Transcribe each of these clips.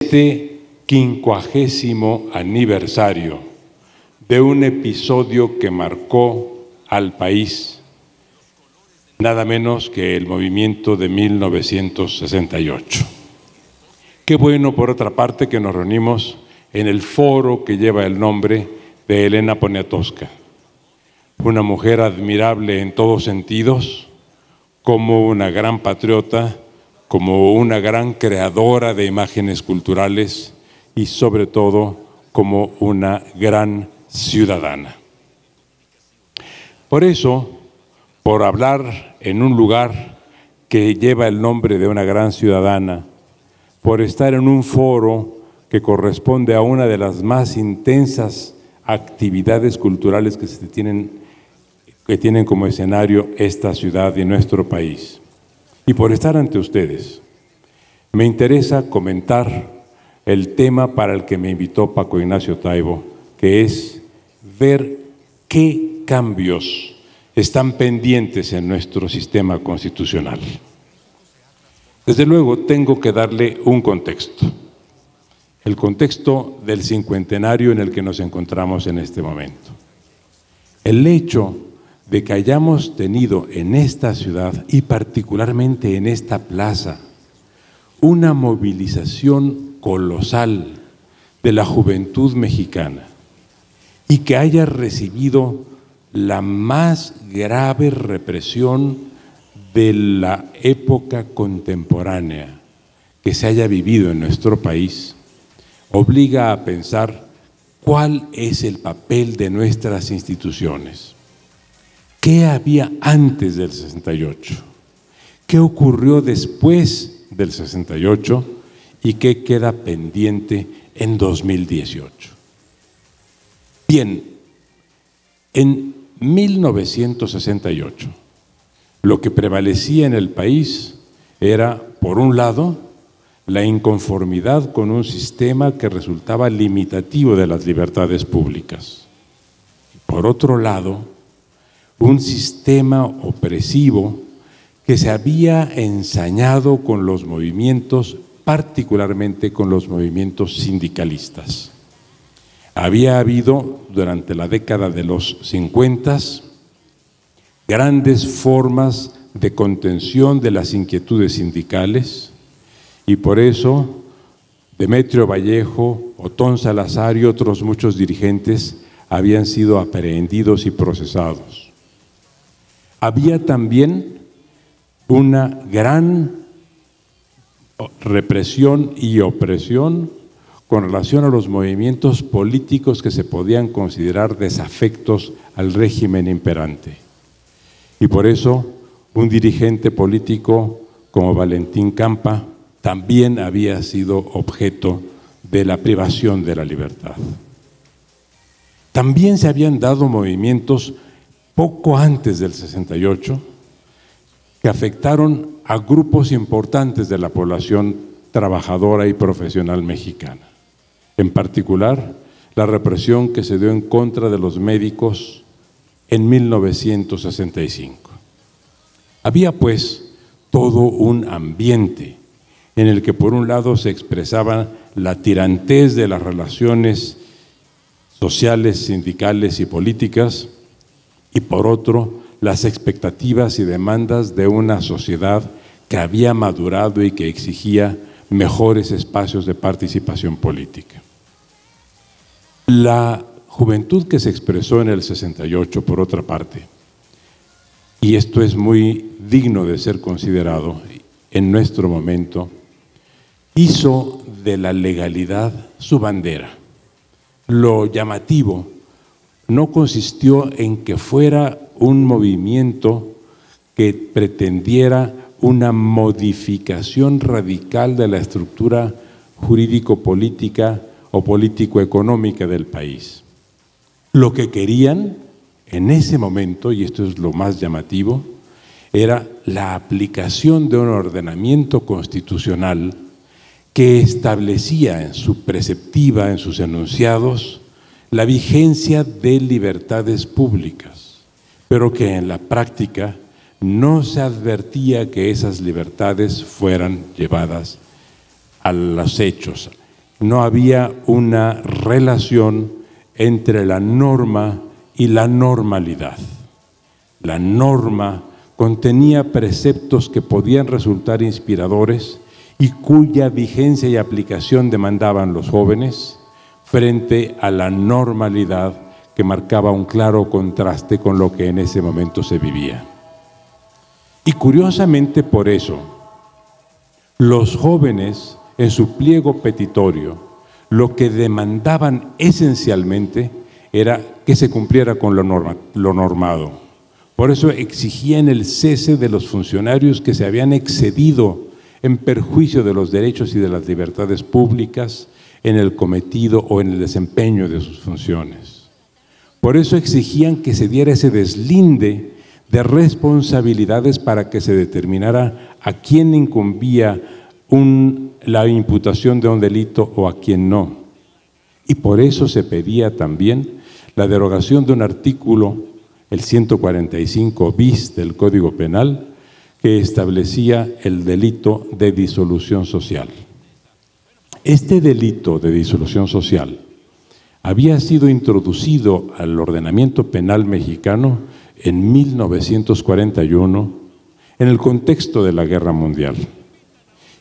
este 50º aniversario de un episodio que marcó al país, nada menos que el movimiento de 1968. Qué bueno, por otra parte, que nos reunimos en el foro que lleva el nombre de Elena Poniatowska, una mujer admirable en todos sentidos, como una gran patriota, como una gran creadora de imágenes culturales y sobre todo como una gran ciudadana. Por eso, por hablar en un lugar que lleva el nombre de una gran ciudadana, por estar en un foro que corresponde a una de las más intensas actividades culturales que tienen como escenario esta ciudad y nuestro país, y por estar ante ustedes, me interesa comentar el tema para el que me invitó Paco Ignacio Taibo, que es ver qué cambios están pendientes en nuestro sistema constitucional. Desde luego, tengo que darle un contexto, el contexto del cincuentenario en el que nos encontramos en este momento. El hecho de que hayamos tenido en esta ciudad y particularmente en esta plaza una movilización colosal de la juventud mexicana y que haya recibido la más grave represión de la época contemporánea que se haya vivido en nuestro país, obliga a pensar cuál es el papel de nuestras instituciones. ¿Qué había antes del 68? ¿Qué ocurrió después del 68? ¿Y qué queda pendiente en 2018? Bien, en 1968, lo que prevalecía en el país era, por un lado, la inconformidad con un sistema que resultaba limitativo de las libertades públicas. Por otro lado, un sistema opresivo que se había ensañado con los movimientos, particularmente con los movimientos sindicalistas. Había habido, durante la década de los 50, grandes formas de contención de las inquietudes sindicales y por eso Demetrio Vallejo, Otón Salazar y otros muchos dirigentes habían sido aprehendidos y procesados. Había también una gran represión y opresión con relación a los movimientos políticos que se podían considerar desafectos al régimen imperante. Y por eso un dirigente político como Valentín Campa también había sido objeto de la privación de la libertad. También se habían dado movimientos poco antes del 68 que afectaron a grupos importantes de la población trabajadora y profesional mexicana. En particular, la represión que se dio en contra de los médicos en 1965. Había pues todo un ambiente en el que por un lado se expresaba la tirantez de las relaciones sociales, sindicales y políticas y por otro las expectativas y demandas de una sociedad que había madurado y que exigía mejores espacios de participación política. La juventud que se expresó en el 68, por otra parte, y esto es muy digno de ser considerado en nuestro momento, hizo de la legalidad su bandera. Lo llamativo no consistió en que fuera un movimiento que pretendiera una modificación radical de la estructura jurídico-política o político-económica del país. Lo que querían en ese momento, y esto es lo más llamativo, era la aplicación de un ordenamiento constitucional que establecía en su preceptiva, en sus enunciados, la vigencia de libertades públicas, pero que en la práctica no se advertía que esas libertades fueran llevadas a los hechos, no había una relación entre la norma y la normalidad. La norma contenía preceptos que podían resultar inspiradores y cuya vigencia y aplicación demandaban los jóvenes frente a la normalidad que marcaba un claro contraste con lo que en ese momento se vivía. Y curiosamente por eso, los jóvenes en su pliego petitorio lo que demandaban esencialmente era que se cumpliera con lo normado. Por eso exigían el cese de los funcionarios que se habían excedido en perjuicio de los derechos y de las libertades públicas en el cometido o en el desempeño de sus funciones. Por eso exigían que se diera ese deslinde de responsabilidades para que se determinara a quién incumbía la imputación de un delito o a quién no. Y por eso se pedía también la derogación de un artículo, el 145 bis del Código Penal, que establecía el delito de disolución social. Este delito de disolución social había sido introducido al ordenamiento penal mexicano en 1941 en el contexto de la Guerra Mundial.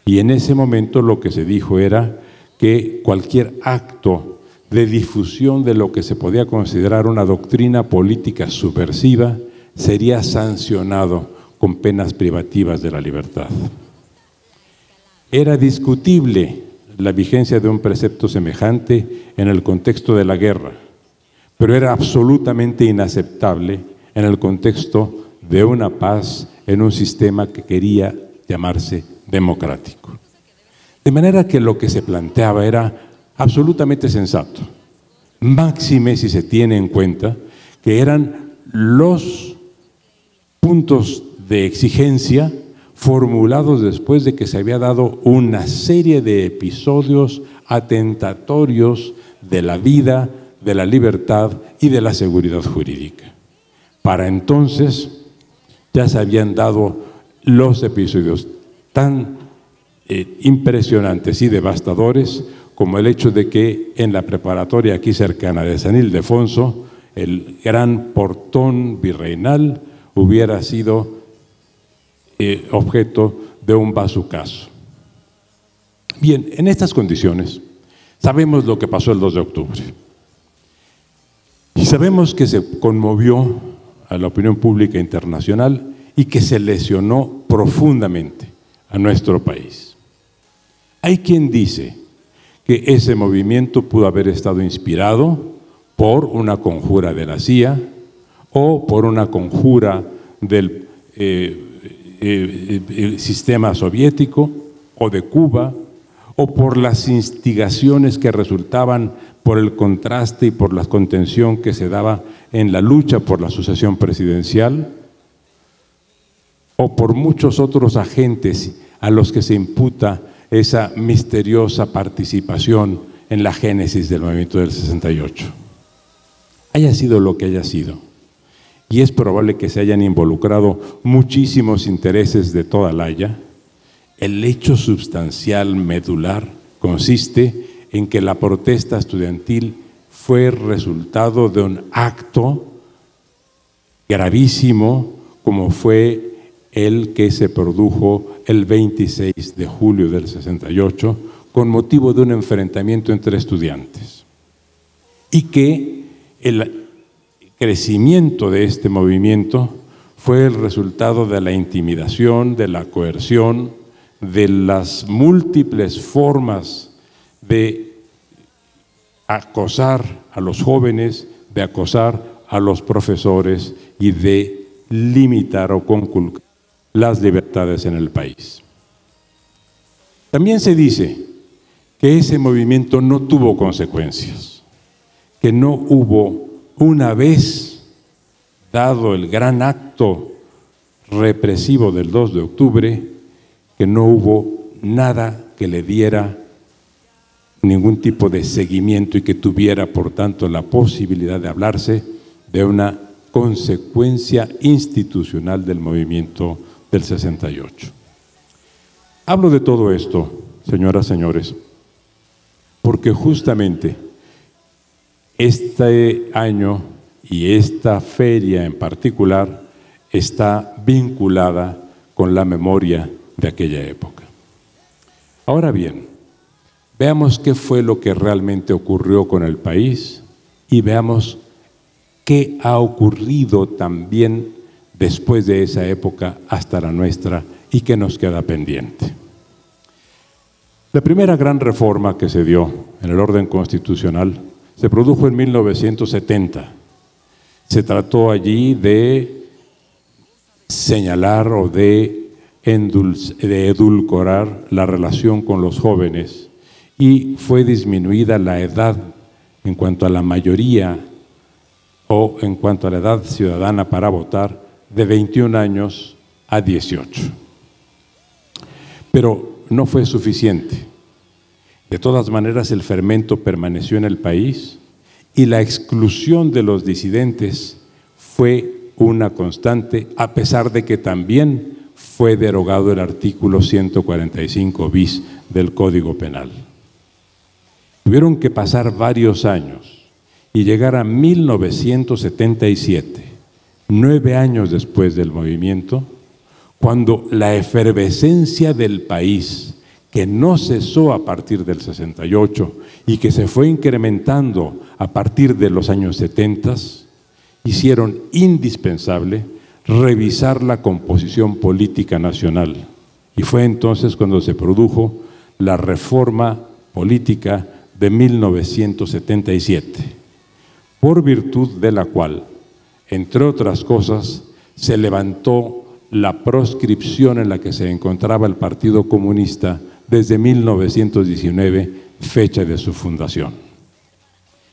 Y en ese momento lo que se dijo era que cualquier acto de difusión de lo que se podía considerar una doctrina política subversiva sería sancionado con penas privativas de la libertad. Era discutible la vigencia de un precepto semejante en el contexto de la guerra, pero era absolutamente inaceptable en el contexto de una paz en un sistema que quería llamarse democrático. De manera que lo que se planteaba era absolutamente sensato, máxime si se tiene en cuenta que eran los puntos de exigencia formulados después de que se había dado una serie de episodios atentatorios de la vida, de la libertad y de la seguridad jurídica. Para entonces ya se habían dado los episodios tan impresionantes y devastadores como el hecho de que en la preparatoria aquí cercana de San Ildefonso, el gran portón virreinal hubiera sido objeto de un bazucazo. Bien, en estas condiciones sabemos lo que pasó el 2 de octubre y sabemos que se conmovió a la opinión pública internacional y que se lesionó profundamente a nuestro país. Hay quien dice que ese movimiento pudo haber estado inspirado por una conjura de la CIA o por una conjura del sistema soviético o de Cuba, o por las instigaciones que resultaban por el contraste y por la contención que se daba en la lucha por la sucesión presidencial, o por muchos otros agentes a los que se imputa esa misteriosa participación en la génesis del movimiento del 68. Haya sido lo que haya sido, y es probable que se hayan involucrado muchísimos intereses de toda la haya, el hecho sustancial medular consiste en que la protesta estudiantil fue resultado de un acto gravísimo como fue el que se produjo el 26 de julio del 68 con motivo de un enfrentamiento entre estudiantes, y que el crecimiento de este movimiento fue el resultado de la intimidación, de la coerción, de las múltiples formas de acosar a los jóvenes, de acosar a los profesores y de limitar o conculcar las libertades en el país. También se dice que ese movimiento no tuvo consecuencias, que no hubo, una vez dado el gran acto represivo del 2 de octubre, que no hubo nada que le diera ningún tipo de seguimiento y que tuviera, por tanto, la posibilidad de hablarse de una consecuencia institucional del movimiento del 68. Hablo de todo esto, señoras, señores, porque justamente este año y esta feria en particular está vinculada con la memoria de aquella época. Ahora bien, veamos qué fue lo que realmente ocurrió con el país y veamos qué ha ocurrido también después de esa época hasta la nuestra y qué nos queda pendiente. La primera gran reforma que se dio en el orden constitucional se produjo en 1970. Se trató allí de señalar o de edulcorar la relación con los jóvenes y fue disminuida la edad en cuanto a la mayoría o en cuanto a la edad ciudadana para votar de 21 años a 18. Pero no fue suficiente. De todas maneras, el fermento permaneció en el país y la exclusión de los disidentes fue una constante, a pesar de que también fue derogado el artículo 145 bis del Código Penal. Tuvieron que pasar varios años y llegar a 1977, 9 años después del movimiento, cuando la efervescencia del país, que no cesó a partir del 68 y que se fue incrementando a partir de los años 70, hicieron indispensable revisar la composición política nacional. Y fue entonces cuando se produjo la reforma política de 1977, por virtud de la cual, entre otras cosas, se levantó la proscripción en la que se encontraba el Partido Comunista desde 1919, fecha de su fundación.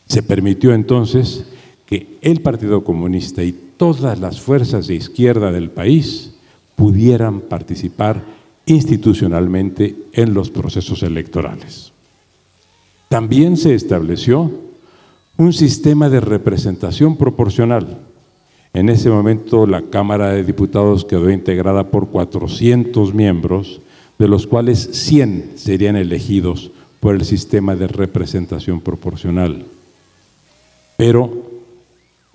Se permitió entonces que el Partido Comunista y todas las fuerzas de izquierda del país pudieran participar institucionalmente en los procesos electorales. También se estableció un sistema de representación proporcional. En ese momento la Cámara de Diputados quedó integrada por 400 miembros, de los cuales 100 serían elegidos por el sistema de representación proporcional. Pero,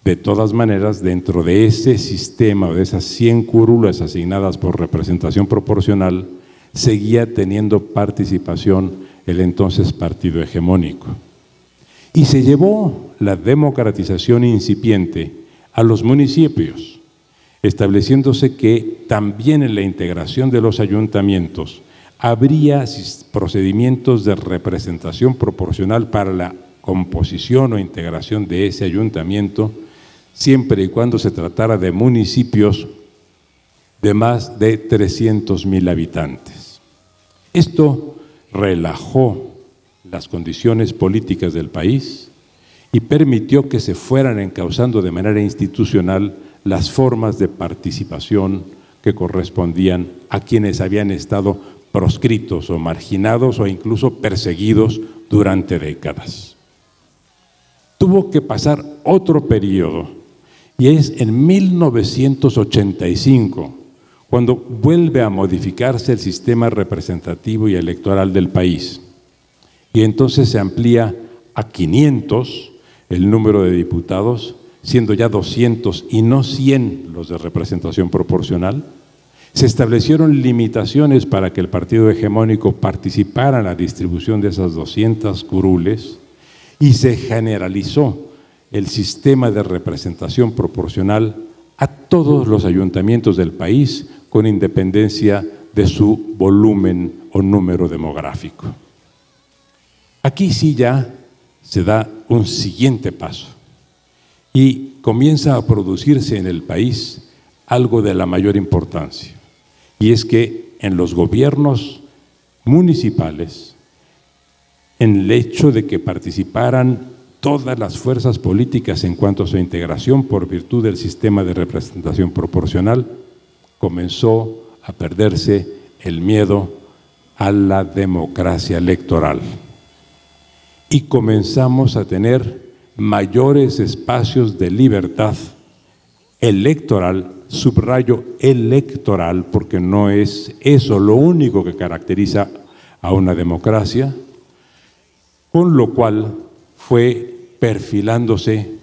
de todas maneras, dentro de ese sistema o de esas 100 curules asignadas por representación proporcional, seguía teniendo participación el entonces partido hegemónico. Y se llevó la democratización incipiente a los municipios, estableciéndose que también en la integración de los ayuntamientos habría procedimientos de representación proporcional para la composición o integración de ese ayuntamiento, siempre y cuando se tratara de municipios de más de 300.000 habitantes. Esto relajó las condiciones políticas del país y permitió que se fueran encauzando de manera institucional las formas de participación que correspondían a quienes habían estado proscritos o marginados o incluso perseguidos durante décadas. Tuvo que pasar otro periodo y es en 1985 cuando vuelve a modificarse el sistema representativo y electoral del país y entonces se amplía a 500 el número de diputados, siendo ya 200 y no 100 los de representación proporcional. Se establecieron limitaciones para que el partido hegemónico participara en la distribución de esas 200 curules y se generalizó el sistema de representación proporcional a todos los ayuntamientos del país con independencia de su volumen o número demográfico. Aquí sí ya se da un siguiente paso y comienza a producirse en el país algo de la mayor importancia, y es que en los gobiernos municipales, en el hecho de que participaran todas las fuerzas políticas en cuanto a su integración por virtud del sistema de representación proporcional, comenzó a perderse el miedo a la democracia electoral. Y comenzamos a tener mayores espacios de libertad electoral, subrayo electoral, porque no es eso lo único que caracteriza a una democracia, con lo cual fue perfilándose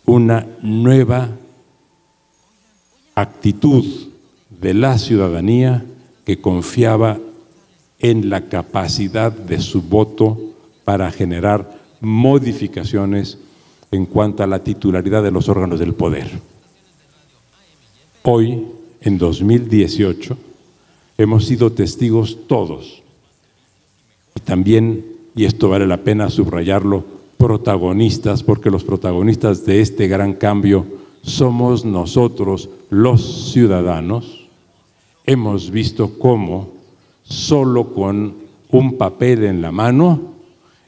una nueva actitud de la ciudadanía que confiaba en la capacidad de su voto para generar modificaciones en cuanto a la titularidad de los órganos del poder. Hoy, en 2018, hemos sido testigos todos, y también, y esto vale la pena subrayarlo, protagonistas, porque los protagonistas de este gran cambio somos nosotros, los ciudadanos. Hemos visto cómo solo con un papel en la mano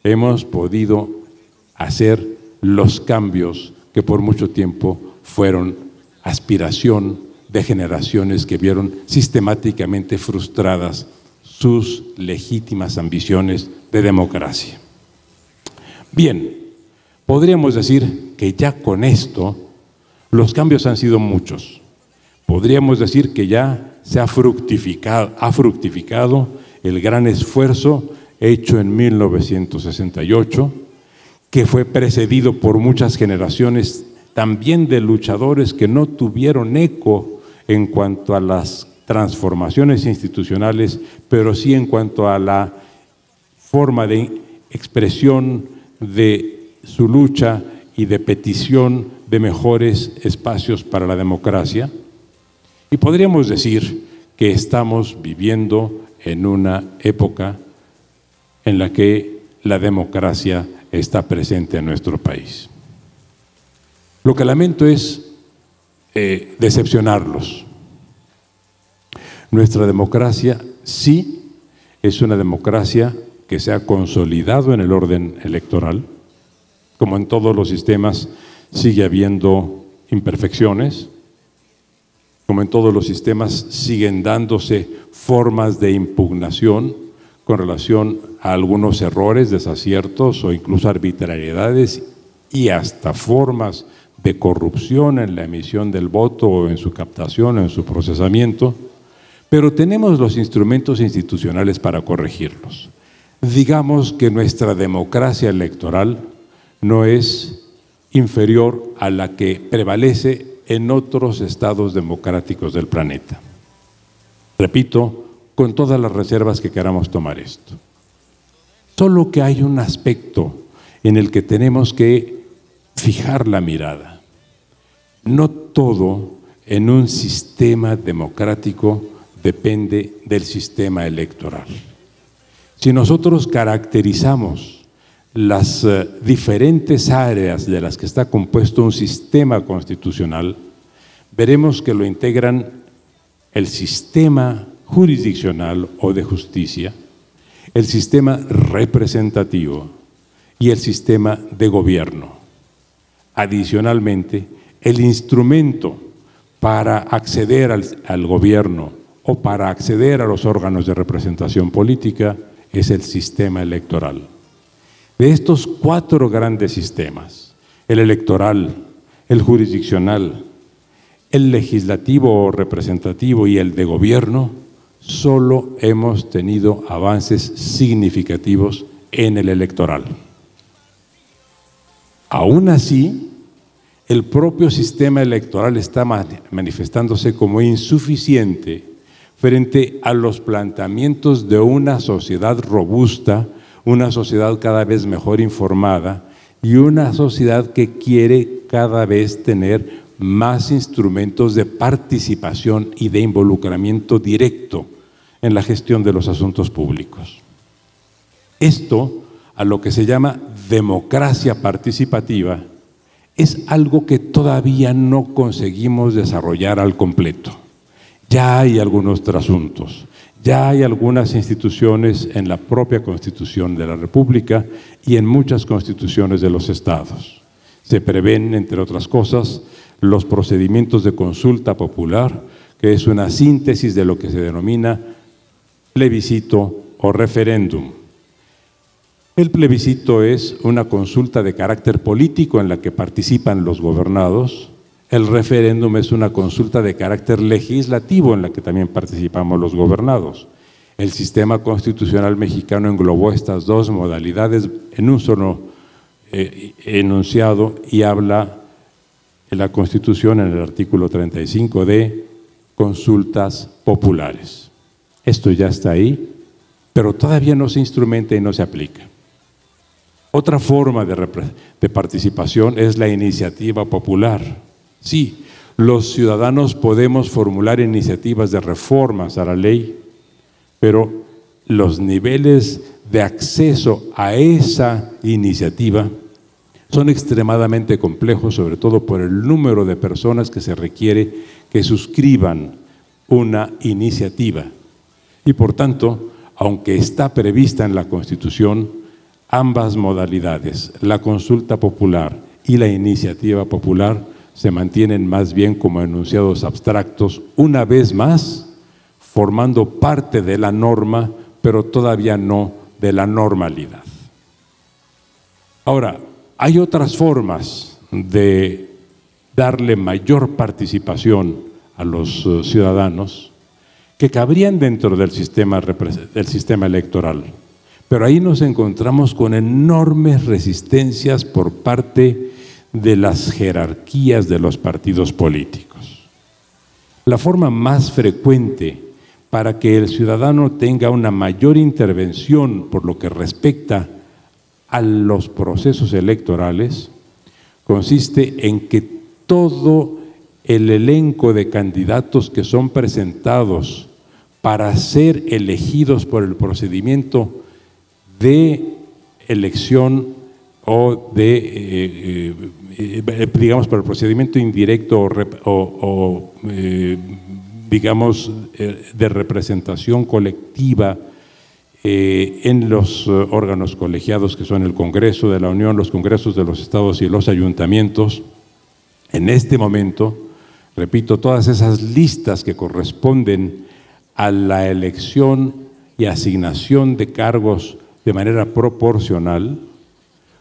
hemos podido hacer los cambios que por mucho tiempo fueron aspiración de generaciones que vieron sistemáticamente frustradas sus legítimas ambiciones de democracia. Bien, podríamos decir que ya con esto los cambios han sido muchos. Podríamos decir que ya se ha fructificado el gran esfuerzo hecho en 1968, que fue precedido por muchas generaciones también de luchadores que no tuvieron eco en cuanto a las transformaciones institucionales, pero sí en cuanto a la forma de expresión de su lucha y de petición de mejores espacios para la democracia. Y podríamos decir que estamos viviendo en una época en la que la democracia está presente en nuestro país. Lo que lamento es decepcionarlos. Nuestra democracia sí es una democracia que se ha consolidado en el orden electoral. Como en todos los sistemas, sigue habiendo imperfecciones. Como en todos los sistemas, siguen dándose formas de impugnación con relación a algunos errores, desaciertos o incluso arbitrariedades y hasta formas de corrupción en la emisión del voto o en su captación o en su procesamiento, pero tenemos los instrumentos institucionales para corregirlos. Digamos que nuestra democracia electoral no es inferior a la que prevalece en otros estados democráticos del planeta. Repito, con todas las reservas que queramos tomar esto. Solo que hay un aspecto en el que tenemos que fijar la mirada. No todo en un sistema democrático depende del sistema electoral. Si nosotros caracterizamos las diferentes áreas de las que está compuesto un sistema constitucional, veremos que lo integran el sistema jurisdiccional o de justicia, el sistema representativo y el sistema de gobierno. Adicionalmente, el instrumento para acceder al gobierno o para acceder a los órganos de representación política es el sistema electoral. De estos 4 grandes sistemas, el electoral, el jurisdiccional, el legislativo o representativo y el de gobierno, solo hemos tenido avances significativos en el electoral. Aún así, el propio sistema electoral está manifestándose como insuficiente frente a los planteamientos de una sociedad robusta, una sociedad cada vez mejor informada y una sociedad que quiere cada vez tener más instrumentos de participación y de involucramiento directo en la gestión de los asuntos públicos. Esto, a lo que se llama democracia participativa, es algo que todavía no conseguimos desarrollar al completo. Ya hay algunos trasuntos, ya hay algunas instituciones en la propia Constitución de la República y en muchas constituciones de los estados. Se prevén, entre otras cosas, los procedimientos de consulta popular, que es una síntesis de lo que se denomina plebiscito o referéndum. El plebiscito es una consulta de carácter político en la que participan los gobernados. El referéndum es una consulta de carácter legislativo en la que también participamos los gobernados. El sistema constitucional mexicano englobó estas dos modalidades en un solo enunciado y habla en la Constitución, en el artículo 35, de consultas populares. Esto ya está ahí, pero todavía no se instrumenta y no se aplica. Otra forma de participación es la iniciativa popular. Sí, los ciudadanos podemos formular iniciativas de reformas a la ley, pero los niveles de acceso a esa iniciativa son extremadamente complejos, sobre todo por el número de personas que se requiere que suscriban una iniciativa. Y por tanto, aunque está prevista en la Constitución, ambas modalidades, la consulta popular y la iniciativa popular, se mantienen más bien como enunciados abstractos, una vez más, formando parte de la norma, pero todavía no de la normalidad. Ahora, hay otras formas de darle mayor participación a los ciudadanos que cabrían dentro del sistema electoral, pero ahí nos encontramos con enormes resistencias por parte de las jerarquías de los partidos políticos. La forma más frecuente para que el ciudadano tenga una mayor intervención por lo que respecta a los procesos electorales consiste en que todo el elenco de candidatos que son presentados para ser elegidos por el procedimiento de elección o de, digamos, por el procedimiento indirecto digamos, de representación colectiva en los órganos colegiados que son el Congreso de la Unión, los Congresos de los Estados y los ayuntamientos. En este momento, repito, todas esas listas que corresponden a la elección y asignación de cargos de manera proporcional,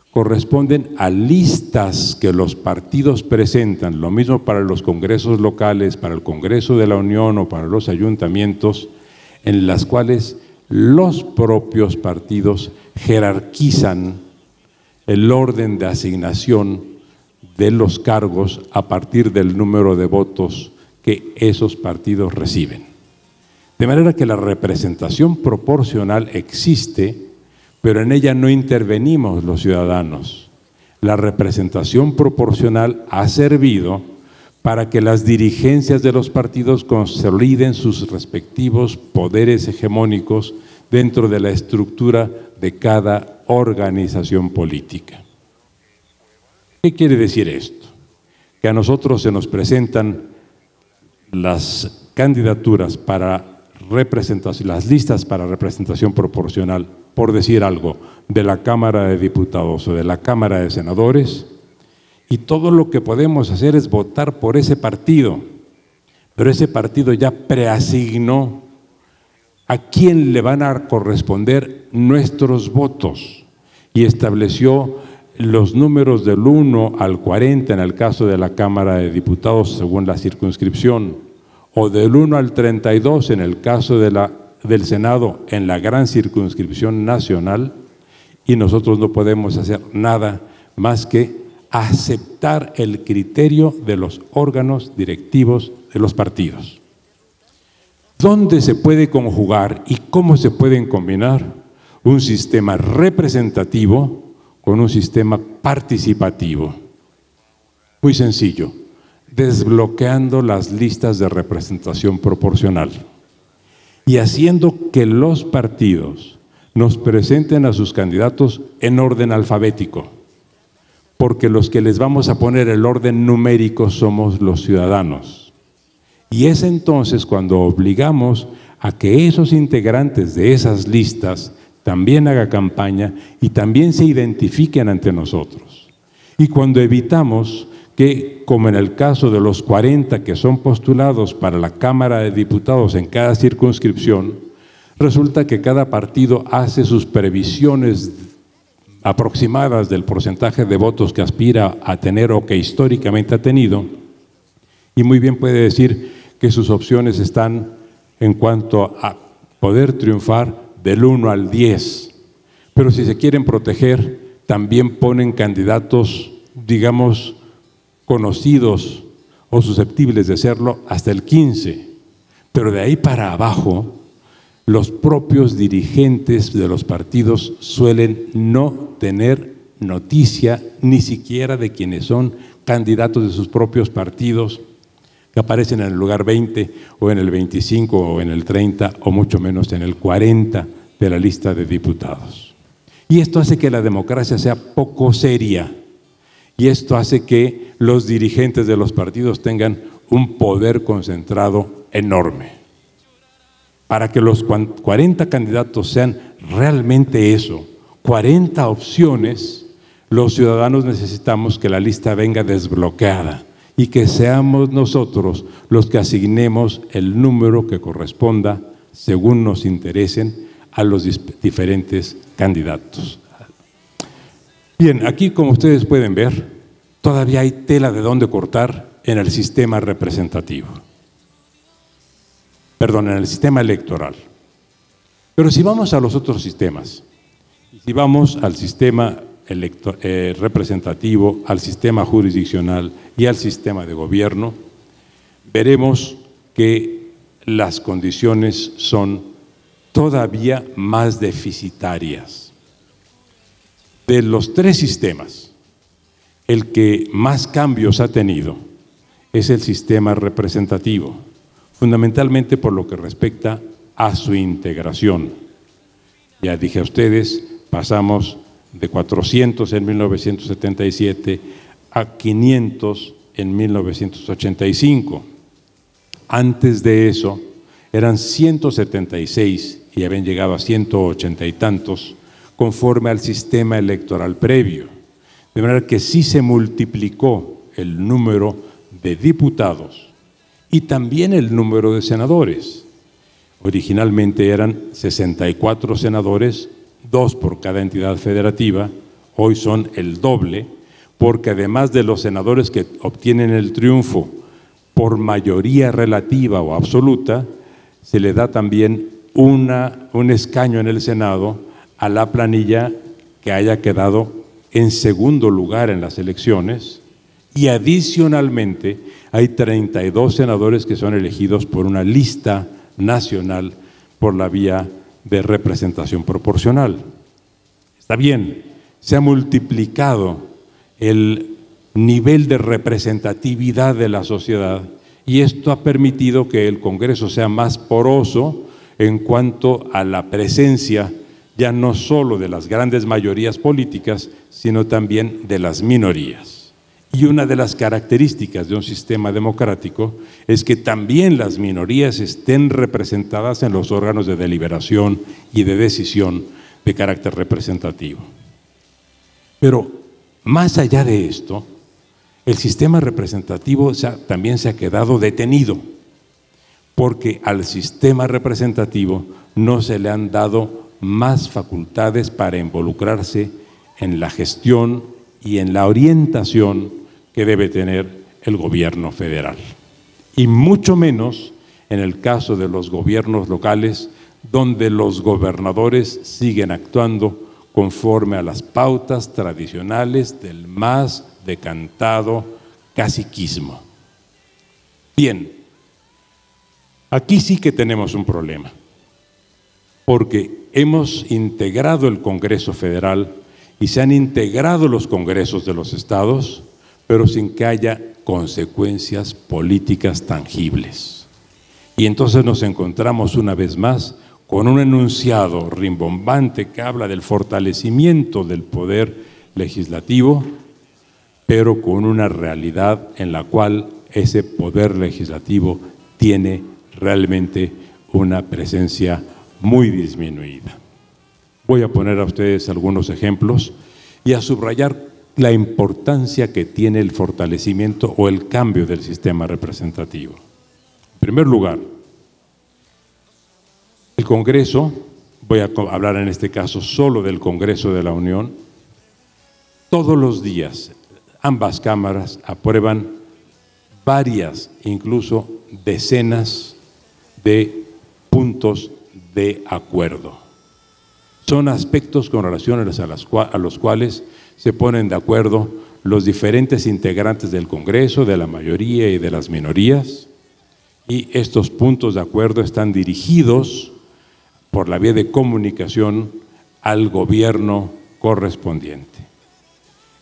corresponden a listas que los partidos presentan, lo mismo para los congresos locales, para el Congreso de la Unión o para los ayuntamientos, en las cuales los propios partidos jerarquizan el orden de asignación de los cargos a partir del número de votos que esos partidos reciben. De manera que la representación proporcional existe, pero en ella no intervenimos los ciudadanos. La representación proporcional ha servido para que las dirigencias de los partidos consoliden sus respectivos poderes hegemónicos dentro de la estructura de cada organización política. ¿Qué quiere decir esto? Que a nosotros se nos presentan las candidaturas para representación, las listas para representación proporcional, por decir algo, de la Cámara de Diputados o de la Cámara de Senadores, y todo lo que podemos hacer es votar por ese partido, pero ese partido ya preasignó a quién le van a corresponder nuestros votos y estableció los números del 1 al 40 en el caso de la Cámara de Diputados según la circunscripción, o del 1 al 32 en el caso del Senado en la gran circunscripción nacional, y nosotros no podemos hacer nada más que aceptar el criterio de los órganos directivos de los partidos. ¿Dónde se puede conjugar y cómo se pueden combinar un sistema representativo con un sistema participativo? Muy sencillo, desbloqueando las listas de representación proporcional y haciendo que los partidos nos presenten a sus candidatos en orden alfabético, porque los que les vamos a poner el orden numérico somos los ciudadanos. Y es entonces cuando obligamos a que esos integrantes de esas listas también hagan campaña y también se identifiquen ante nosotros. Y cuando evitamos que, como en el caso de los 40 que son postulados para la Cámara de Diputados en cada circunscripción, resulta que cada partido hace sus previsiones aproximadas del porcentaje de votos que aspira a tener o que históricamente ha tenido, y muy bien puede decir que sus opciones están en cuanto a poder triunfar del 1 al 10. Pero si se quieren proteger, también ponen candidatos, digamos, conocidos o susceptibles de serlo hasta el 15. Pero de ahí para abajo, los propios dirigentes de los partidos suelen no tener noticia ni siquiera de quienes son candidatos de sus propios partidos, que aparecen en el lugar 20 o en el 25 o en el 30 o mucho menos en el 40 de la lista de diputados. Y esto hace que la democracia sea poco seria, y esto hace que los dirigentes de los partidos tengan un poder concentrado enorme. Para que los 40 candidatos sean realmente eso, 40 opciones, los ciudadanos necesitamos que la lista venga desbloqueada y que seamos nosotros los que asignemos el número que corresponda, según nos interesen, a los diferentes candidatos. Bien, aquí como ustedes pueden ver, todavía hay tela de dónde cortar en el sistema representativo. Perdón, en el sistema electoral. Pero si vamos a los otros sistemas, si vamos al sistema representativo, al sistema jurisdiccional y al sistema de gobierno, veremos que las condiciones son todavía más deficitarias. De los tres sistemas, el que más cambios ha tenido es el sistema representativo, fundamentalmente por lo que respecta a su integración. Ya dije a ustedes, pasamos de 400 en 1977 a 500 en 1985. Antes de eso eran 176 y habían llegado a 180 y tantos conforme al sistema electoral previo. De manera que sí se multiplicó el número de diputados y también el número de senadores. Originalmente eran 64 senadores, 2 por cada entidad federativa, hoy son el doble, porque además de los senadores que obtienen el triunfo por mayoría relativa o absoluta, se le da también un escaño en el Senado a la planilla que haya quedado en segundo lugar en las elecciones, y adicionalmente hay 32 senadores que son elegidos por una lista nacional por la vía de representación proporcional. Está bien, se ha multiplicado el nivel de representatividad de la sociedad y esto ha permitido que el Congreso sea más poroso en cuanto a la presencia ya no solo de las grandes mayorías políticas, sino también de las minorías. Y una de las características de un sistema democrático es que también las minorías estén representadas en los órganos de deliberación y de decisión de carácter representativo. Pero más allá de esto, el sistema representativo también se ha quedado detenido, porque al sistema representativo no se le han dado más facultades para involucrarse en la gestión y en la orientación que debe tener el gobierno federal. Y mucho menos en el caso de los gobiernos locales, donde los gobernadores siguen actuando conforme a las pautas tradicionales del más decantado caciquismo. Bien, aquí sí que tenemos un problema, porque hemos integrado el Congreso Federal y se han integrado los congresos de los estados, pero sin que haya consecuencias políticas tangibles. Y entonces nos encontramos una vez más con un enunciado rimbombante que habla del fortalecimiento del poder legislativo, pero con una realidad en la cual ese poder legislativo tiene realmente una presencia muy disminuida. Voy a poner a ustedes algunos ejemplos y a subrayar la importancia que tiene el fortalecimiento o el cambio del sistema representativo. En primer lugar, el Congreso, voy a hablar en este caso solo del Congreso de la Unión, todos los días ambas cámaras aprueban varias, incluso decenas de puntos de acuerdo. Son aspectos con relación a los cuales se ponen de acuerdo los diferentes integrantes del Congreso, de la mayoría y de las minorías, y estos puntos de acuerdo están dirigidos por la vía de comunicación al gobierno correspondiente.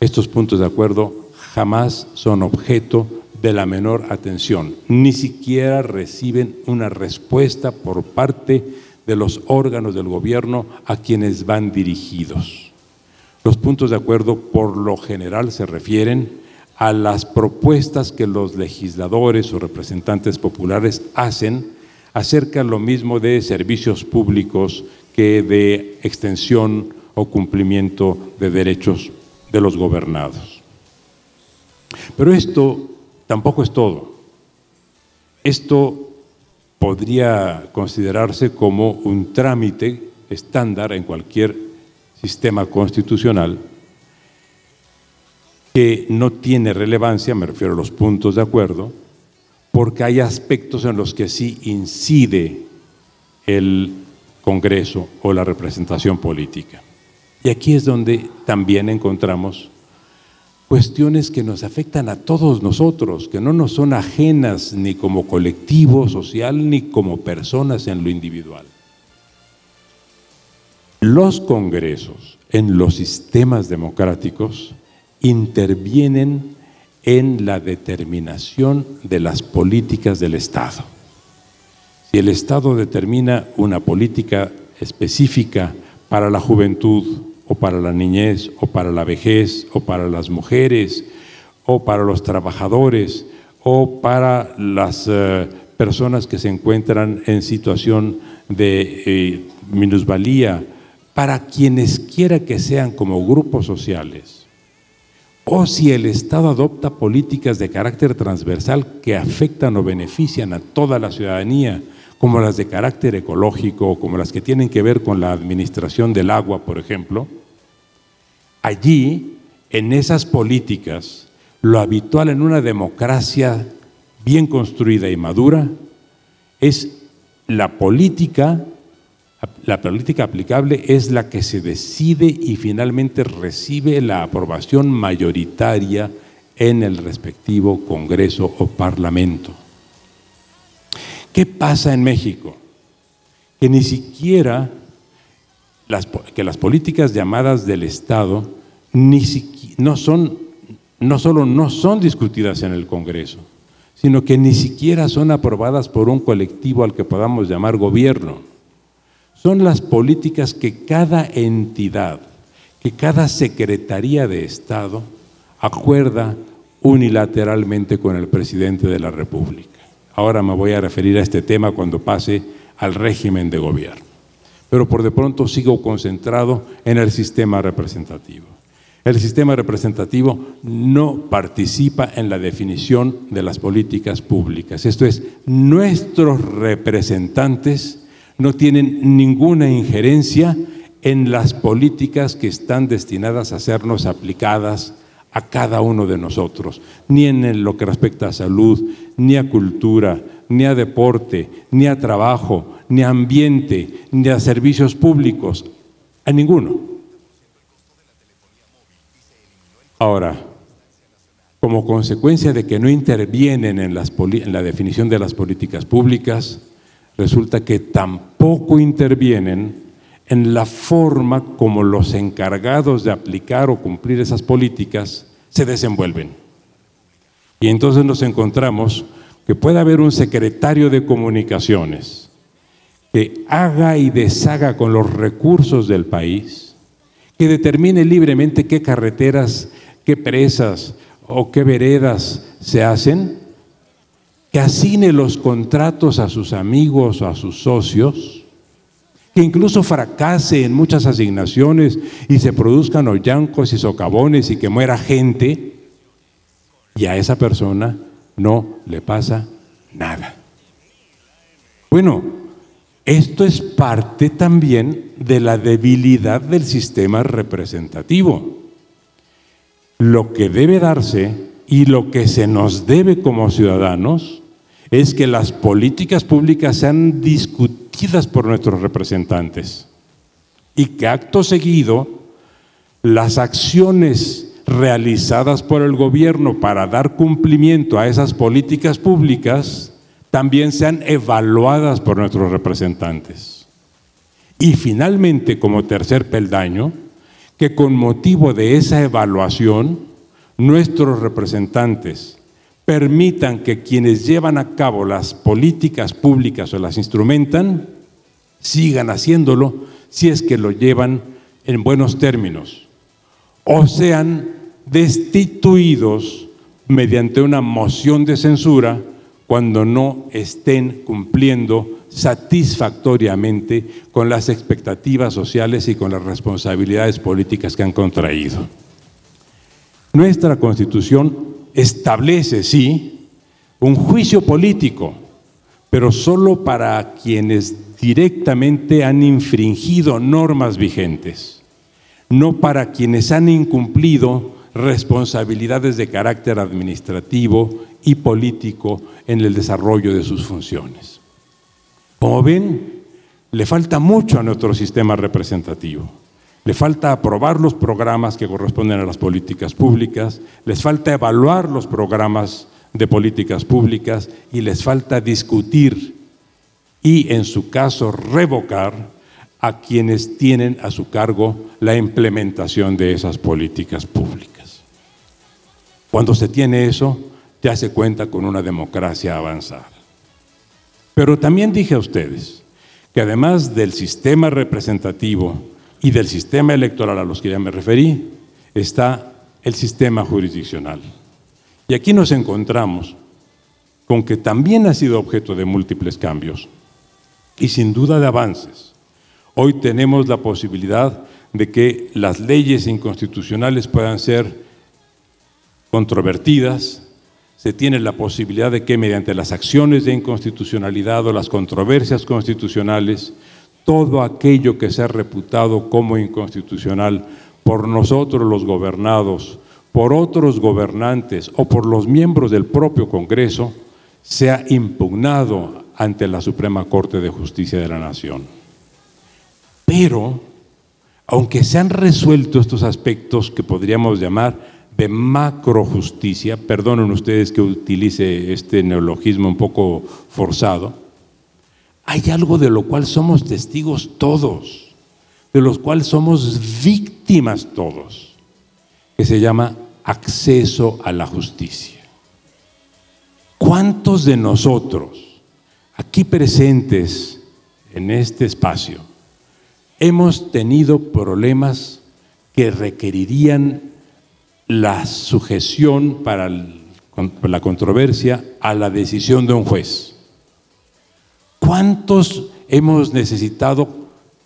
Estos puntos de acuerdo jamás son objeto de la menor atención, ni siquiera reciben una respuesta por parte de los órganos del gobierno a quienes van dirigidos. Los puntos de acuerdo por lo general se refieren a las propuestas que los legisladores o representantes populares hacen acerca lo mismo de servicios públicos que de extensión o cumplimiento de derechos de los gobernados. Pero esto tampoco es todo. Esto podría considerarse como un trámite estándar en cualquier sistema constitucional que no tiene relevancia, me refiero a los puntos de acuerdo, porque hay aspectos en los que sí incide el Congreso o la representación política. Y aquí es donde también encontramos cuestiones que nos afectan a todos nosotros, que no nos son ajenas ni como colectivo social ni como personas en lo individual. Los congresos en los sistemas democráticos intervienen en la determinación de las políticas del Estado. Si el Estado determina una política específica para la juventud, o para la niñez, o para la vejez, o para las mujeres, o para los trabajadores, o para las personas que se encuentran en situación de minusvalía, para quienes quiera que sean como grupos sociales, o si el Estado adopta políticas de carácter transversal que afectan o benefician a toda la ciudadanía, como las de carácter ecológico o como las que tienen que ver con la administración del agua, por ejemplo, allí, en esas políticas, lo habitual en una democracia bien construida y madura es la política aplicable es la que se decide y finalmente recibe la aprobación mayoritaria en el respectivo Congreso o Parlamento. ¿Qué pasa en México? Que ni siquiera las políticas llamadas del Estado no solo no son discutidas en el Congreso, sino que ni siquiera son aprobadas por un colectivo al que podamos llamar gobierno. Son las políticas que cada entidad, que cada Secretaría de Estado acuerda unilateralmente con el presidente de la República. Ahora me voy a referir a este tema cuando pase al régimen de gobierno. Pero por de pronto sigo concentrado en el sistema representativo. El sistema representativo no participa en la definición de las políticas públicas. Esto es, nuestros representantes no tienen ninguna injerencia en las políticas que están destinadas a sernos aplicadas a cada uno de nosotros, ni en lo que respecta a salud, ni a cultura, ni a deporte, ni a trabajo, ni a ambiente, ni a servicios públicos, a ninguno. Ahora, como consecuencia de que no intervienen en la definición de las políticas públicas, resulta que tampoco intervienen en la forma como los encargados de aplicar o cumplir esas políticas se desenvuelven. Y entonces nos encontramos que puede haber un secretario de comunicaciones que haga y deshaga con los recursos del país, que determine libremente qué carreteras, qué presas o qué veredas se hacen, que asigne los contratos a sus amigos o a sus socios, que incluso fracase en muchas asignaciones y se produzcan hoyancos y socavones y que muera gente, y a esa persona no le pasa nada. Bueno, esto es parte también de la debilidad del sistema representativo. Lo que debe darse y lo que se nos debe como ciudadanos es que las políticas públicas sean discutidas discutidas por nuestros representantes y que acto seguido las acciones realizadas por el gobierno para dar cumplimiento a esas políticas públicas también sean evaluadas por nuestros representantes. Y finalmente, como tercer peldaño, que con motivo de esa evaluación, nuestros representantes permitan que quienes llevan a cabo las políticas públicas o las instrumentan, sigan haciéndolo si es que lo llevan en buenos términos, o sean destituidos mediante una moción de censura cuando no estén cumpliendo satisfactoriamente con las expectativas sociales y con las responsabilidades políticas que han contraído. Nuestra Constitución establece, sí, un juicio político, pero solo para quienes directamente han infringido normas vigentes, no para quienes han incumplido responsabilidades de carácter administrativo y político en el desarrollo de sus funciones. Como ven, le falta mucho a nuestro sistema representativo. Le falta aprobar los programas que corresponden a las políticas públicas, les falta evaluar los programas de políticas públicas y les falta discutir y, en su caso, revocar a quienes tienen a su cargo la implementación de esas políticas públicas. Cuando se tiene eso, ya se cuenta con una democracia avanzada. Pero también dije a ustedes que además del sistema representativo y del sistema electoral a los que ya me referí, está el sistema jurisdiccional. Y aquí nos encontramos con que también ha sido objeto de múltiples cambios y sin duda de avances. Hoy tenemos la posibilidad de que las leyes inconstitucionales puedan ser controvertidas, se tiene la posibilidad de que mediante las acciones de inconstitucionalidad o las controversias constitucionales, todo aquello que sea reputado como inconstitucional por nosotros los gobernados, por otros gobernantes o por los miembros del propio Congreso, sea impugnado ante la Suprema Corte de Justicia de la Nación. Pero, aunque se han resuelto estos aspectos que podríamos llamar de macrojusticia, perdonen ustedes que utilice este neologismo un poco forzado, hay algo de lo cual somos testigos todos, de los cuales somos víctimas todos, que se llama acceso a la justicia. ¿Cuántos de nosotros, aquí presentes en este espacio, hemos tenido problemas que requerirían la sujeción para la controversia a la decisión de un juez? ¿Cuántos hemos necesitado,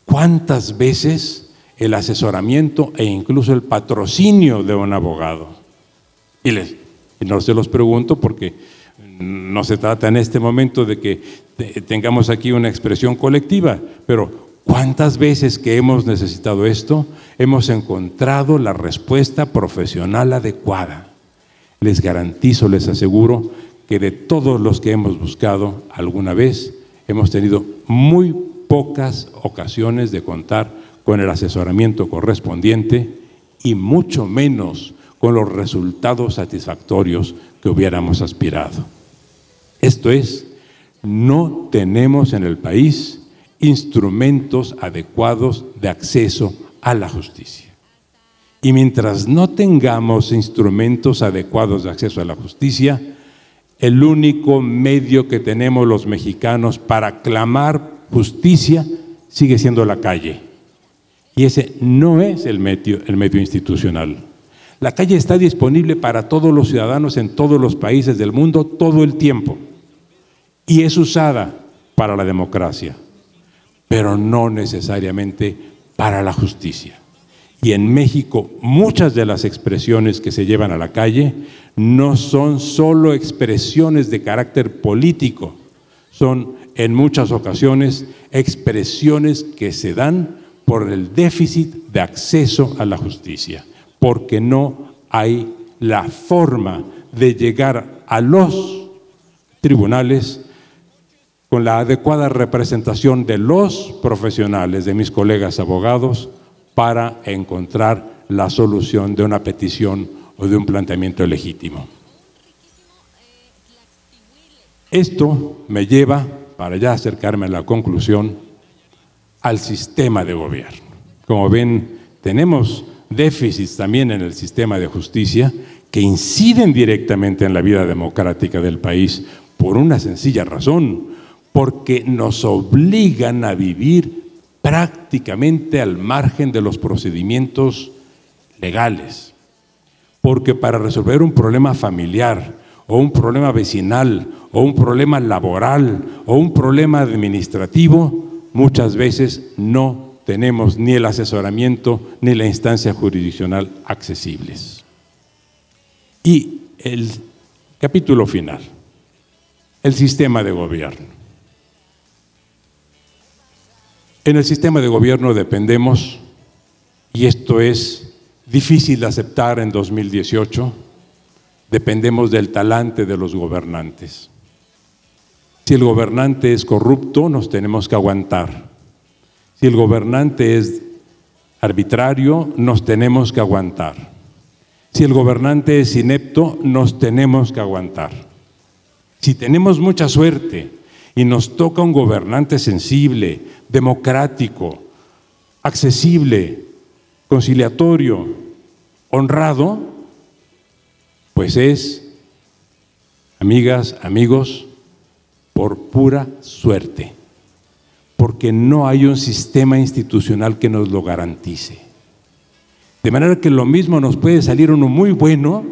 cuántas veces el asesoramiento e incluso el patrocinio de un abogado? Y no se los pregunto porque no se trata en este momento de que tengamos aquí una expresión colectiva, pero ¿cuántas veces que hemos necesitado esto, hemos encontrado la respuesta profesional adecuada? Les garantizo, les aseguro, que de todos los que hemos buscado alguna vez, hemos tenido muy pocas ocasiones de contar con el asesoramiento correspondiente y mucho menos con los resultados satisfactorios que hubiéramos aspirado. Esto es, no tenemos en el país instrumentos adecuados de acceso a la justicia. Y mientras no tengamos instrumentos adecuados de acceso a la justicia, el único medio que tenemos los mexicanos para clamar justicia sigue siendo la calle. Y ese no es el medio institucional. La calle está disponible para todos los ciudadanos en todos los países del mundo todo el tiempo. Y es usada para la democracia, pero no necesariamente para la justicia. Y en México muchas de las expresiones que se llevan a la calle no son solo expresiones de carácter político, son en muchas ocasiones expresiones que se dan por el déficit de acceso a la justicia, porque no hay la forma de llegar a los tribunales con la adecuada representación de los profesionales, de mis colegas abogados, para encontrar la solución de una petición o de un planteamiento legítimo. Esto me lleva, para ya acercarme a la conclusión, al sistema de gobierno. Como ven, tenemos déficits también en el sistema de justicia que inciden directamente en la vida democrática del país por una sencilla razón, porque nos obligan a vivir prácticamente al margen de los procedimientos legales. Porque para resolver un problema familiar, o un problema vecinal, o un problema laboral, o un problema administrativo, muchas veces no tenemos ni el asesoramiento ni la instancia jurisdiccional accesibles. Y el capítulo final, el sistema de gobierno. En el sistema de gobierno dependemos, y esto es difícil de aceptar en 2018, dependemos del talante de los gobernantes. Si el gobernante es corrupto, nos tenemos que aguantar. Si el gobernante es arbitrario, nos tenemos que aguantar. Si el gobernante es inepto, nos tenemos que aguantar. Si tenemos mucha suerte y nos toca un gobernante sensible, democrático, accesible, conciliatorio, honrado, pues es, amigas, amigos, por pura suerte, porque no hay un sistema institucional que nos lo garantice. De manera que lo mismo nos puede salir uno muy bueno,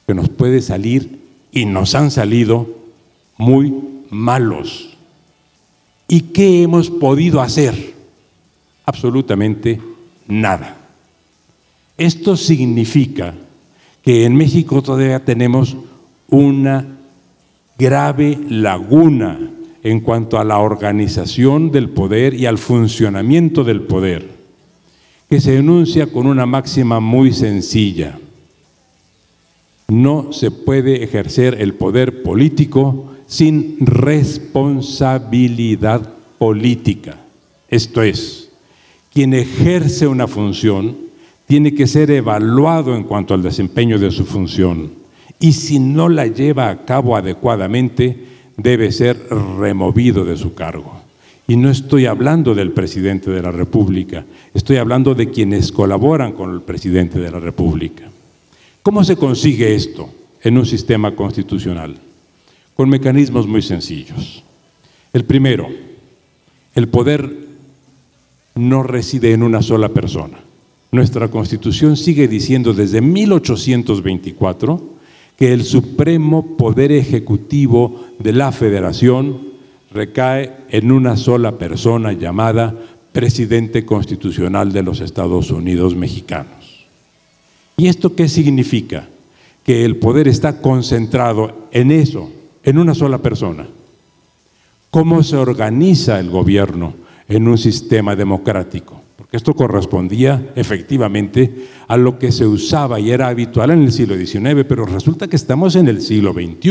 que nos puede salir, y nos han salido, muy malos. ¿Y qué hemos podido hacer? Absolutamente nada. Esto significa que en México todavía tenemos una grave laguna en cuanto a la organización del poder y al funcionamiento del poder, que se enuncia con una máxima muy sencilla: no se puede ejercer el poder político sin responsabilidad política. Esto es, quien ejerce una función tiene que ser evaluado en cuanto al desempeño de su función, y si no la lleva a cabo adecuadamente, debe ser removido de su cargo. Y no estoy hablando del presidente de la República, estoy hablando de quienes colaboran con el presidente de la República. ¿Cómo se consigue esto en un sistema constitucional? Con mecanismos muy sencillos. El primero, el poder no reside en una sola persona. Nuestra Constitución sigue diciendo desde 1824 que el supremo poder ejecutivo de la Federación recae en una sola persona llamada Presidente Constitucional de los Estados Unidos Mexicanos. ¿Y esto qué significa? Que el poder está concentrado en eso, en una sola persona. ¿Cómo se organiza el gobierno en un sistema democrático? Porque esto correspondía efectivamente a lo que se usaba y era habitual en el siglo XIX, pero resulta que estamos en el siglo XXI.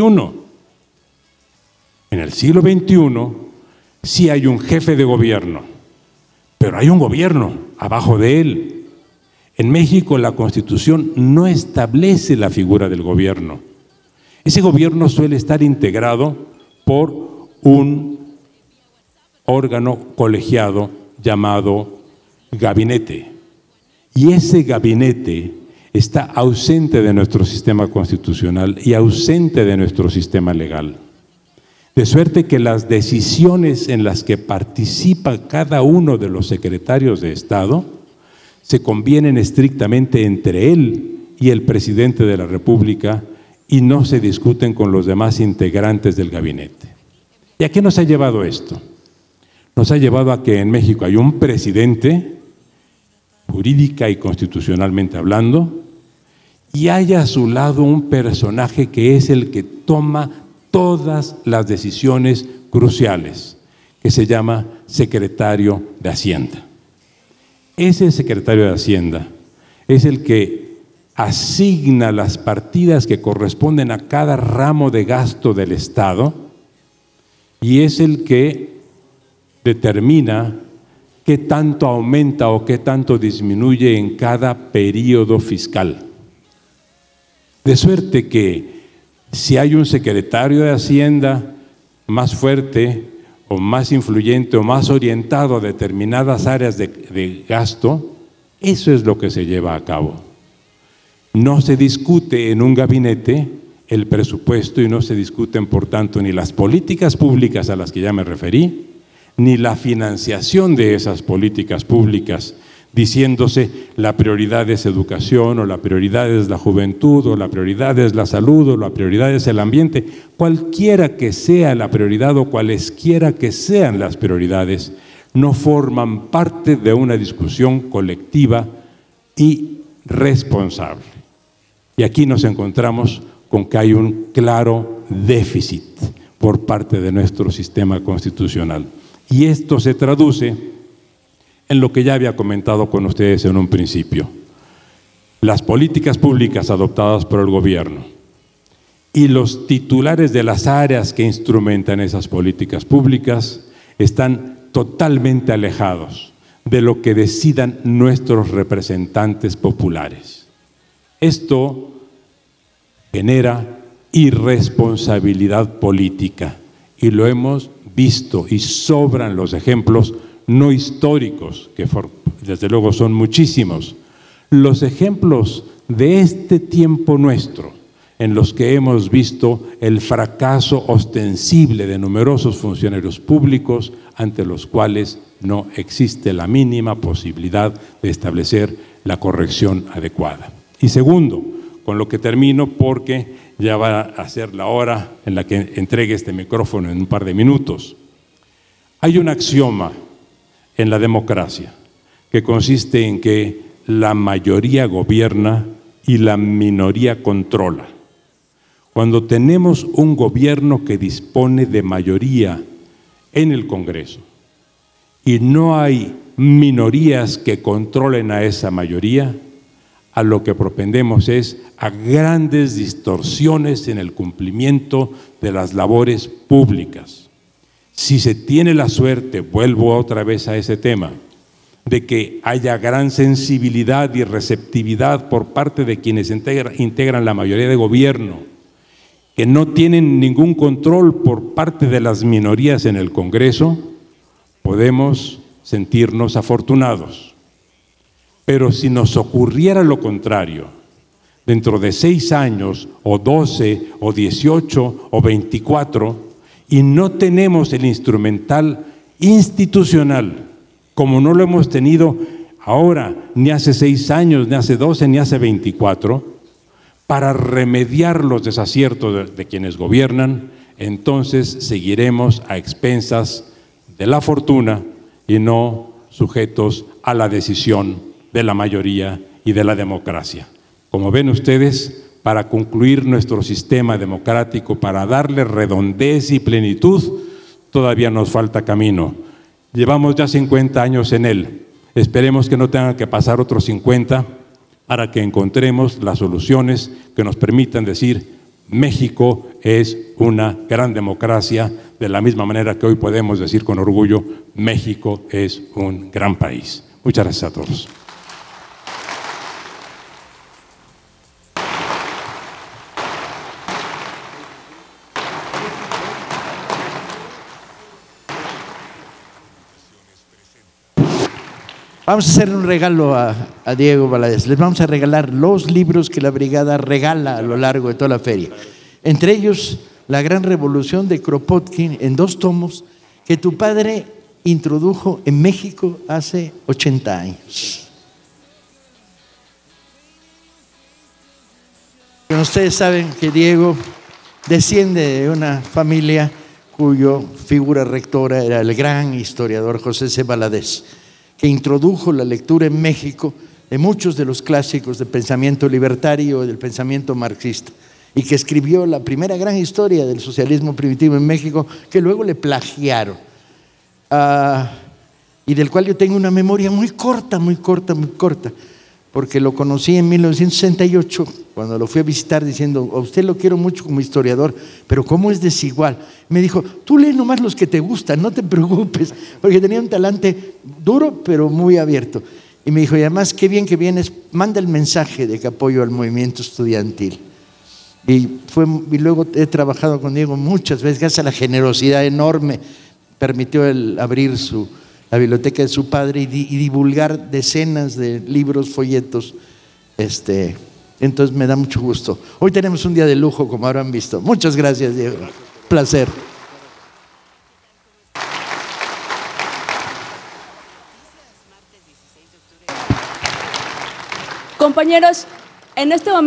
En el siglo XXI sí hay un jefe de gobierno, pero hay un gobierno abajo de él. En México la Constitución no establece la figura del gobierno. Ese gobierno suele estar integrado por un órgano colegiado llamado gabinete. Y ese gabinete está ausente de nuestro sistema constitucional y ausente de nuestro sistema legal. De suerte que las decisiones en las que participa cada uno de los secretarios de Estado se convienen estrictamente entre él y el presidente de la República y no se discuten con los demás integrantes del gabinete. ¿Y a qué nos ha llevado esto? Nos ha llevado a que en México hay un presidente, jurídica y constitucionalmente hablando, y hay a su lado un personaje que es el que toma todas las decisiones cruciales, que se llama secretario de Hacienda. Ese secretario de Hacienda es el que asigna las partidas que corresponden a cada ramo de gasto del Estado y es el que determina qué tanto aumenta o qué tanto disminuye en cada periodo fiscal. De suerte que si hay un secretario de Hacienda más fuerte o más influyente o más orientado a determinadas áreas de gasto, eso es lo que se lleva a cabo. No se discute en un gabinete el presupuesto y no se discuten, por tanto, ni las políticas públicas a las que ya me referí, ni la financiación de esas políticas públicas, diciéndose la prioridad es educación, o la prioridad es la juventud, o la prioridad es la salud, o la prioridad es el ambiente. Cualquiera que sea la prioridad o cualesquiera que sean las prioridades, no forman parte de una discusión colectiva y responsable. Y aquí nos encontramos con que hay un claro déficit por parte de nuestro sistema constitucional. Y esto se traduce en lo que ya había comentado con ustedes en un principio. Las políticas públicas adoptadas por el gobierno y los titulares de las áreas que instrumentan esas políticas públicas están totalmente alejados de lo que decidan nuestros representantes populares. Esto genera irresponsabilidad política y lo hemos visto y sobran los ejemplos no históricos, que desde luego son muchísimos, los ejemplos de este tiempo nuestro en los que hemos visto el fracaso ostensible de numerosos funcionarios públicos ante los cuales no existe la mínima posibilidad de establecer la corrección adecuada. Y segundo, con lo que termino porque ya va a ser la hora en la que entregue este micrófono en un par de minutos. Hay un axioma en la democracia que consiste en que la mayoría gobierna y la minoría controla. Cuando tenemos un gobierno que dispone de mayoría en el Congreso y no hay minorías que controlen a esa mayoría, a lo que propendemos es a grandes distorsiones en el cumplimiento de las labores públicas. Si se tiene la suerte, vuelvo otra vez a ese tema, de que haya gran sensibilidad y receptividad por parte de quienes integran la mayoría de gobierno, que no tienen ningún control por parte de las minorías en el Congreso, podemos sentirnos afortunados. Pero si nos ocurriera lo contrario, dentro de 6 años, o 12, o 18, o 24, y no tenemos el instrumental institucional, como no lo hemos tenido ahora, ni hace 6 años, ni hace 12, ni hace 24, para remediar los desaciertos de quienes gobiernan, entonces seguiremos a expensas de la fortuna y no sujetos a la decisión de la mayoría y de la democracia. Como ven ustedes, para concluir nuestro sistema democrático, para darle redondez y plenitud, todavía nos falta camino. Llevamos ya 50 años en él. Esperemos que no tengan que pasar otros 50 para que encontremos las soluciones que nos permitan decir México es una gran democracia, de la misma manera que hoy podemos decir con orgullo México es un gran país. Muchas gracias a todos. Vamos a hacerle un regalo a Diego Valadez. Les vamos a regalar los libros que la brigada regala a lo largo de toda la feria. Entre ellos, La Gran Revolución de Kropotkin en 2 tomos que tu padre introdujo en México hace 80 años. Ustedes saben que Diego desciende de una familia cuyo figura rectora era el gran historiador José C. Valadez, que introdujo la lectura en México de muchos de los clásicos del pensamiento libertario y del pensamiento marxista, y que escribió la primera gran historia del socialismo primitivo en México, que luego le plagiaron, y del cual yo tengo una memoria muy corta, porque lo conocí en 1968, cuando lo fui a visitar diciendo, a usted lo quiero mucho como historiador, pero ¿cómo es desigual? Me dijo, tú lee nomás los que te gustan, no te preocupes, porque tenía un talante duro, pero muy abierto. Y me dijo, y además, qué bien que vienes, manda el mensaje de que apoyo al movimiento estudiantil. Y luego he trabajado con Diego muchas veces, gracias a la generosidad enorme, permitió él abrir la biblioteca de su padre y divulgar decenas de libros, folletos. Entonces me da mucho gusto. Hoy tenemos un día de lujo, como habrán visto. Muchas gracias, Diego. Placer. Compañeros, en este momento